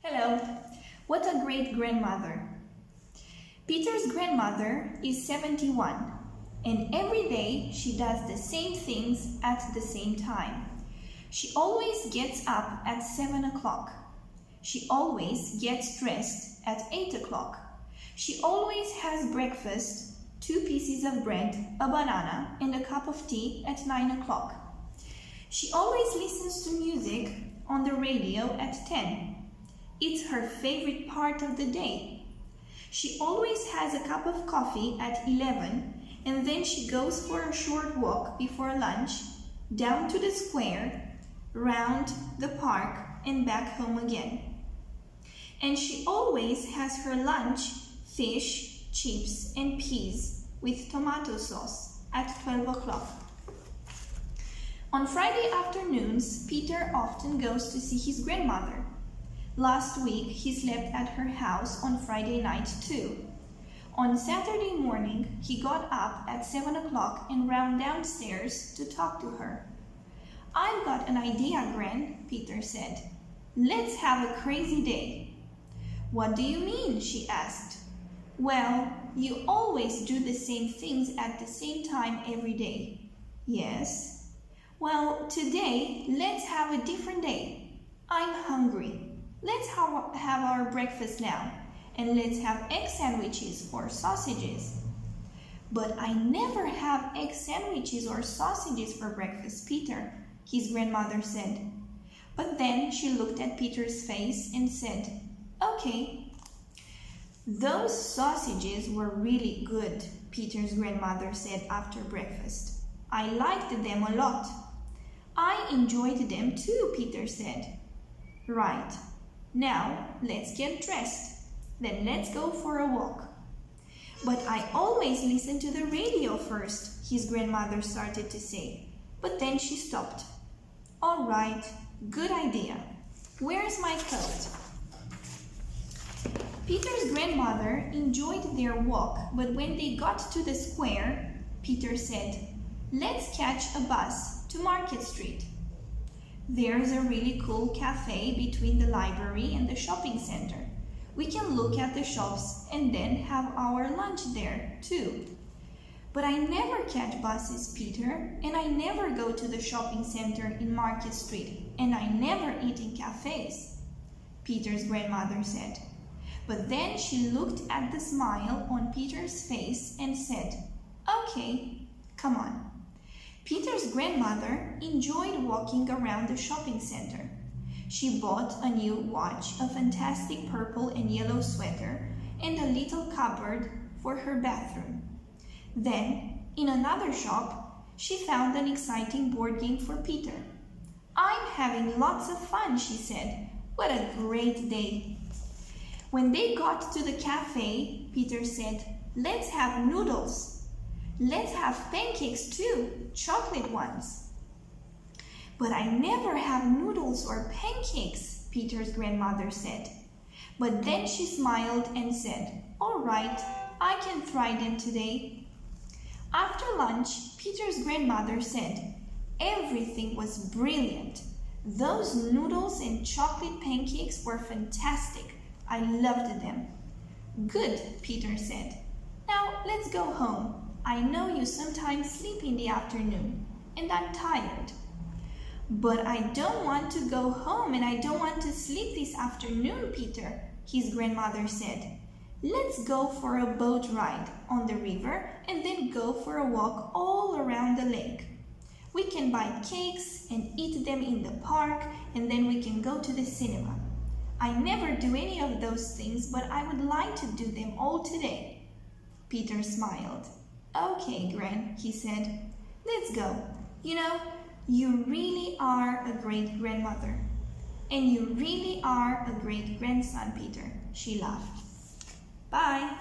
Hello, what a great grandmother. Peter's grandmother is 71, and every day she does the same things at the same time. She always gets up at 7 o'clock. She always gets dressed at 8 o'clock. She always has breakfast, 2 pieces of bread, a banana, and a cup of tea at 9 o'clock. She always listens to music on the radio at 10. It's her favorite part of the day. She always has a cup of coffee at 11, and then she goes for a short walk before lunch, down to the square, round the park, and back home again. And she always has her lunch, fish, chips, and peas with tomato sauce at 12 o'clock. On Friday afternoons, Peter often goes to see his grandmother. Last week, he slept at her house on Friday night too. On Saturday morning, he got up at 7 o'clock and ran downstairs to talk to her. "I've got an idea, Gran," Peter said. "Let's have a crazy day." "What do you mean?" she asked. "Well, you always do the same things at the same time every day." "Yes." "Well, today, let's have a different day. I'm hungry. Let's have our breakfast now, and let's have egg sandwiches or sausages." "But I never have egg sandwiches or sausages for breakfast, Peter," his grandmother said. But then she looked at Peter's face and said, "Okay." "Those sausages were really good," Peter's grandmother said after breakfast. "I liked them a lot." "I enjoyed them too," Peter said. "Right. Now, let's get dressed. Then let's go for a walk." "But I always listen to the radio first," his grandmother started to say, but then she stopped. "All right, good idea. Where's my coat?" Peter's grandmother enjoyed their walk, but when they got to the square, Peter said, "Let's catch a bus to Market Street. There's a really cool cafe between the library and the shopping center. We can look at the shops and then have our lunch there, too." "But I never catch buses, Peter, and I never go to the shopping center in Market Street, and I never eat in cafes," Peter's grandmother said. But then she looked at the smile on Peter's face and said, "Okay, come on." Peter's grandmother enjoyed walking around the shopping center. She bought a new watch, a fantastic purple and yellow sweater, and a little cupboard for her bathroom. Then, in another shop, she found an exciting board game for Peter. "I'm having lots of fun," she said. "What a great day." When they got to the cafe, Peter said, "Let's have noodles. Let's have pancakes too, chocolate ones." "But I never have noodles or pancakes," Peter's grandmother said. But then she smiled and said, "All right, I can try them today." After lunch, Peter's grandmother said, "Everything was brilliant. Those noodles and chocolate pancakes were fantastic. I loved them." "Good," Peter said. "Now let's go home. I know you sometimes sleep in the afternoon, and I'm tired." "But I don't want to go home and I don't want to sleep this afternoon, Peter," his grandmother said. "Let's go for a boat ride on the river and then go for a walk all around the lake. We can buy cakes and eat them in the park, and then we can go to the cinema. I never do any of those things, but I would like to do them all today." Peter smiled. "Okay, Gran," he said. "Let's go. You know, you really are a great grandmother. And you really are a great grandson, Peter," she laughed. "Bye."